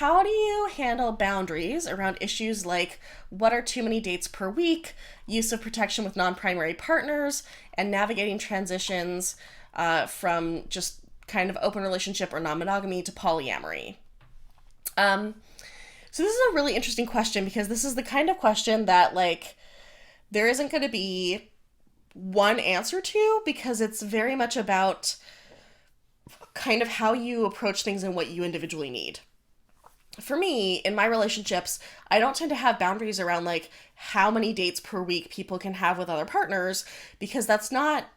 how do you handle boundaries around issues like what are too many dates per week, use of protection with non-primary partners, and navigating transitions from just kind of open relationship or non-monogamy to polyamory? Um, so this is a really interesting question because this is the kind of question that like there isn't going to be one answer to because it's very much about kind of how you approach things and what you individually need. For me, in my relationships, I don't tend to have boundaries around like how many dates per week people can have with other partners because that's not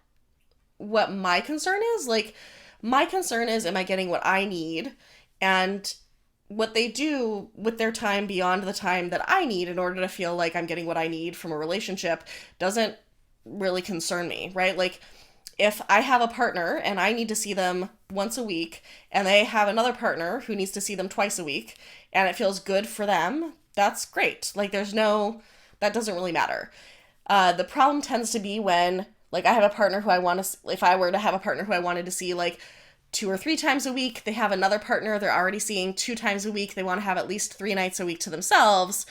what my concern is. Like, my concern is, am I getting what I need? And what they do with their time beyond the time that I need in order to feel like I'm getting what I need from a relationship doesn't really concern me, right? Like, if I have a partner and I need to see them once a week and they have another partner who needs to see them twice a week and it feels good for them, that's great. Like, that doesn't really matter. The problem tends to be when, like, I have a partner who I want to, if I were to have a partner who I wanted to see, like, 2 or 3 times a week, they have another partner they're already seeing 2 times a week, they want to have at least 3 nights a week to themselves,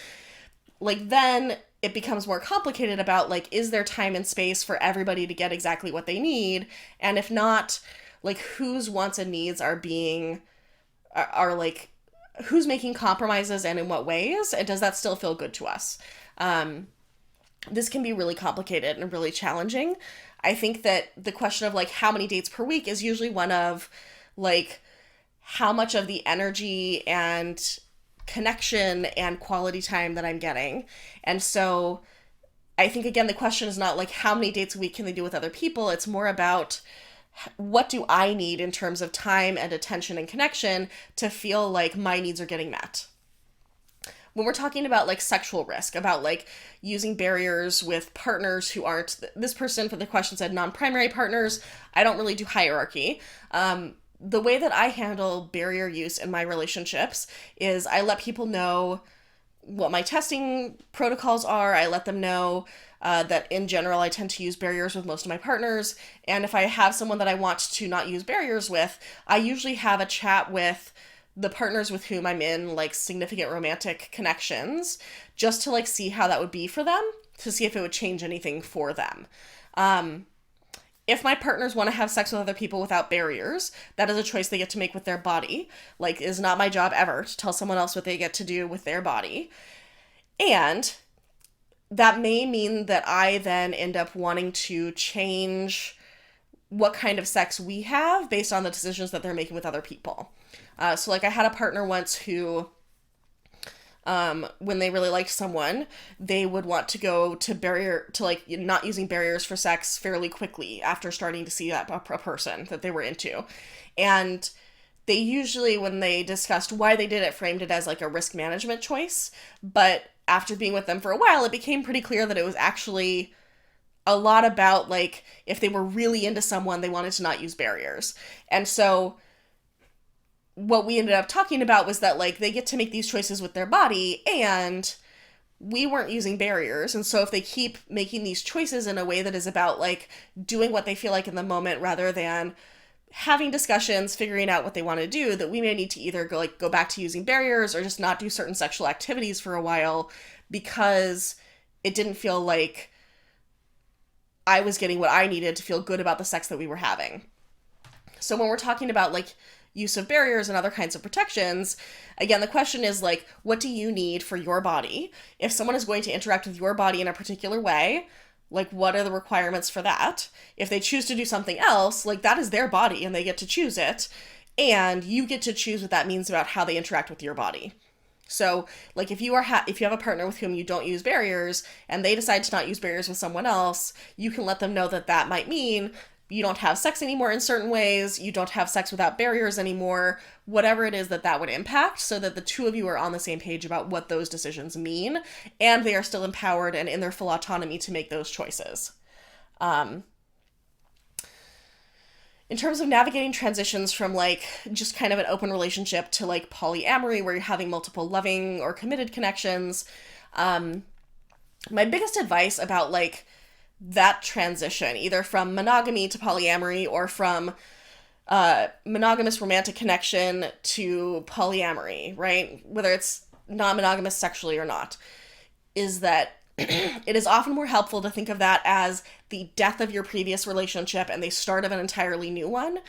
like, then it becomes more complicated about, like, is there time and space for everybody to get exactly what they need? And if not, like, whose wants and needs are like, who's making compromises and in what ways? And does that still feel good to us? This can be really complicated and really challenging. I think that the question of, like, how many dates per week is usually one of, like, how much of the energy and connection and quality time that I'm getting. And so I think, again, the question is not like how many dates a week can they do with other people. It's more about what do I need in terms of time and attention and connection to feel like my needs are getting met. When we're talking about like sexual risk, about like using barriers with partners who aren't, this person for the question said non-primary partners, I don't really do hierarchy. The way that I handle barrier use in my relationships is I let people know what my testing protocols are. I let them know that in general I tend to use barriers with most of my partners. And if I have someone that I want to not use barriers with, I usually have a chat with the partners with whom I'm in like significant romantic connections just to like see how that would be for them, to see if it would change anything for them. If my partners want to have sex with other people without barriers, that is a choice they get to make with their body. Like, it is not my job ever to tell someone else what they get to do with their body. And that may mean that I then end up wanting to change what kind of sex we have based on the decisions that they're making with other people. So like I had a partner once who, when they really liked someone, they would want to go to like not using barriers for sex fairly quickly after starting to see that a person that they were into. And they usually, when they discussed why they did it, framed it as like a risk management choice. But after being with them for a while, it became pretty clear that it was actually a lot about like, if they were really into someone, they wanted to not use barriers. And so what we ended up talking about was that like they get to make these choices with their body and we weren't using barriers. And so if they keep making these choices in a way that is about like doing what they feel like in the moment rather than having discussions, figuring out what they want to do, that we may need to either go back to using barriers or just not do certain sexual activities for a while because it didn't feel like I was getting what I needed to feel good about the sex that we were having. So when we're talking about like use of barriers and other kinds of protections, again, the question is like, what do you need for your body? If someone is going to interact with your body in a particular way, like what are the requirements for that? If they choose to do something else, like that is their body and they get to choose it. And you get to choose what that means about how they interact with your body. So like if you have a partner with whom you don't use barriers and they decide to not use barriers with someone else, you can let them know that that might mean you don't have sex anymore in certain ways, you don't have sex without barriers anymore, whatever it is that would impact, so that the two of you are on the same page about what those decisions mean, and they are still empowered and in their full autonomy to make those choices. In terms of navigating transitions from like just kind of an open relationship to like polyamory where you're having multiple loving or committed connections, my biggest advice about like that transition, either from monogamy to polyamory or from monogamous romantic connection to polyamory, right? Whether it's non-monogamous sexually or not, is that it is often more helpful to think of that as the death of your previous relationship and the start of an entirely new one.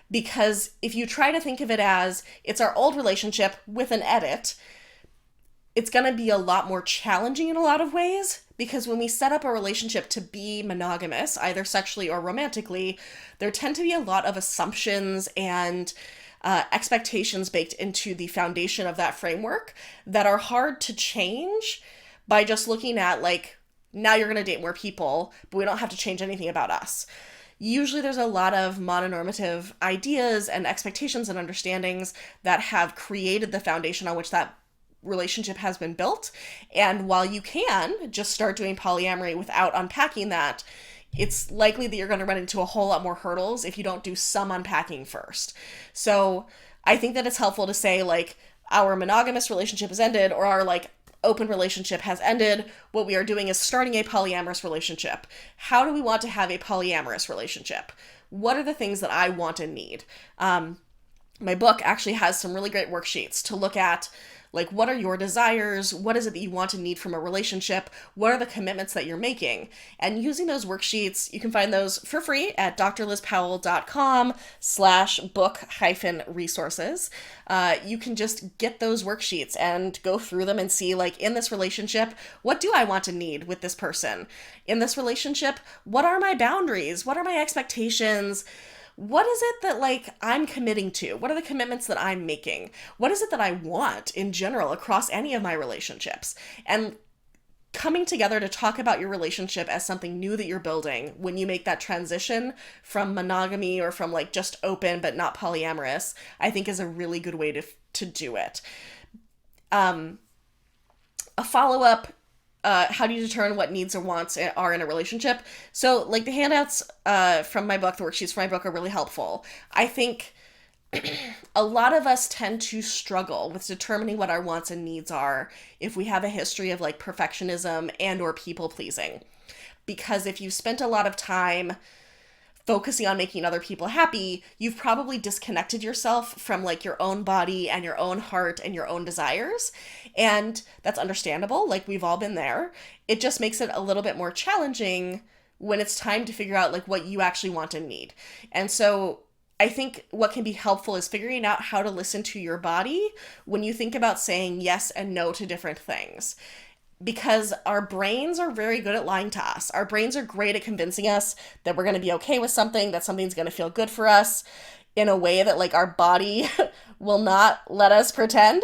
Because if you try to think of it as it's our old relationship with an edit, it's going to be a lot more challenging in a lot of ways, because when we set up a relationship to be monogamous, either sexually or romantically, there tend to be a lot of assumptions and expectations baked into the foundation of that framework that are hard to change by just looking at, like, now you're going to date more people, but we don't have to change anything about us. Usually there's a lot of mononormative ideas and expectations and understandings that have created the foundation on which that relationship has been built. And while you can just start doing polyamory without unpacking that, it's likely that you're going to run into a whole lot more hurdles if you don't do some unpacking first. So I think that it's helpful to say, like, our monogamous relationship has ended, or our, like, open relationship has ended. What we are doing is starting a polyamorous relationship. How do we want to have a polyamorous relationship? What are the things that I want and need? My book actually has some really great worksheets to look at, like, what are your desires? What is it that you want and need from a relationship? What are the commitments that you're making? And using those worksheets, you can find those for free at drlizpowell.com/book-resources. You can just get those worksheets and go through them and see, like, in this relationship, what do I want and need with this person? In this relationship, what are my boundaries? What are my expectations? What is it that, like, I'm committing to? What are the commitments that I'm making? What is it that I want in general across any of my relationships? And coming together to talk about your relationship as something new that you're building when you make that transition from monogamy or from, like, just open but not polyamorous, I think is a really good way to do it. A follow-up, how do you determine what needs or wants are in a relationship? So, like, the handouts from my book, the worksheets from my book, are really helpful. I think a lot of us tend to struggle with determining what our wants and needs are if we have a history of, like, perfectionism and or people pleasing. Because if you spent a lot of time focusing on making other people happy, you've probably disconnected yourself from, like, your own body and your own heart and your own desires. And that's understandable. Like, we've all been there. It just makes it a little bit more challenging when it's time to figure out, like, what you actually want and need. And so I think what can be helpful is figuring out how to listen to your body when you think about saying yes and no to different things. Because our brains are very good at lying to us. Our brains are great at convincing us that we're going to be okay with something, that something's going to feel good for us in a way that, like, our body will not let us pretend.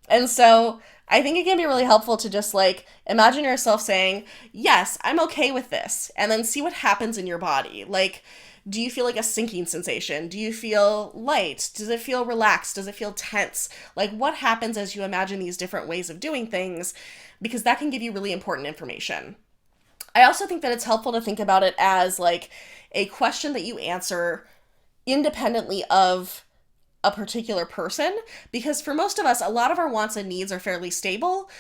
And so I think it can be really helpful to just, like, imagine yourself saying, yes, I'm okay with this, and then see what happens in your body. Like, do you feel like a sinking sensation? Do you feel light? Does it feel relaxed? Does it feel tense? Like, what happens as you imagine these different ways of doing things? Because that can give you really important information. I also think that it's helpful to think about it as, like, a question that you answer independently of a particular person, because for most of us, a lot of our wants and needs are fairly stable.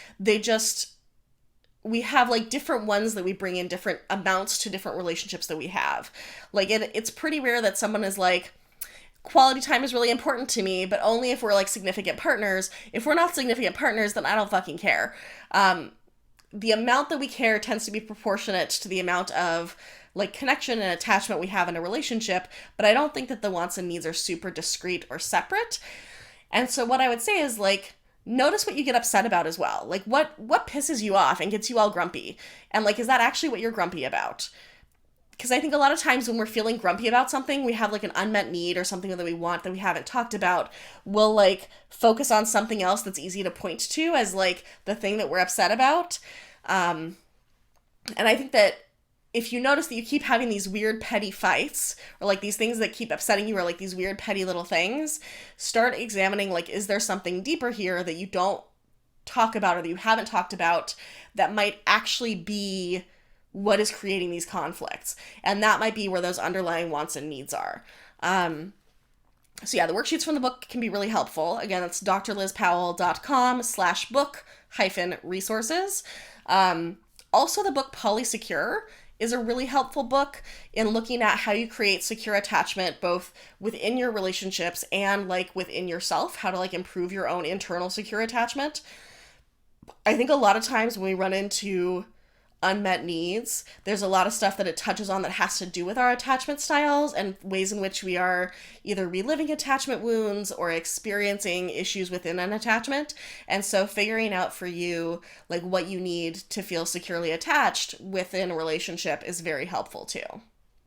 We have, like, different ones that we bring in different amounts to different relationships that we have. Like, it's pretty rare that someone is like, quality time is really important to me, but only if we're, like, significant partners. If we're not significant partners, then I don't fucking care. The amount that we care tends to be proportionate to the amount of, like, connection and attachment we have in a relationship, but I don't think that the wants and needs are super discrete or separate. And so what I would say is, like, notice what you get upset about as well. Like, what pisses you off and gets you all grumpy? And, like, is that actually what you're grumpy about? Because I think a lot of times when we're feeling grumpy about something, we have, like, an unmet need or something that we want that we haven't talked about. We'll, like, focus on something else that's easy to point to as, like, the thing that we're upset about. And I think that if you notice that you keep having these weird petty fights, or, like, these things that keep upsetting you, or, like, these weird petty little things, start examining, like, is there something deeper here that you don't talk about or that you haven't talked about that might actually be what is creating these conflicts? And that might be where those underlying wants and needs are. So yeah, the worksheets from the book can be really helpful. Again, that's drlizpowell.com/book-resources. Also, the book Polysecure is a really helpful book in looking at how you create secure attachment both within your relationships and like within yourself, how to like improve your own internal secure attachment. I think a lot of times when we run into unmet needs, there's a lot of stuff that it touches on that has to do with our attachment styles and ways in which we are either reliving attachment wounds or experiencing issues within an attachment. And so figuring out for you like what you need to feel securely attached within a relationship is very helpful too.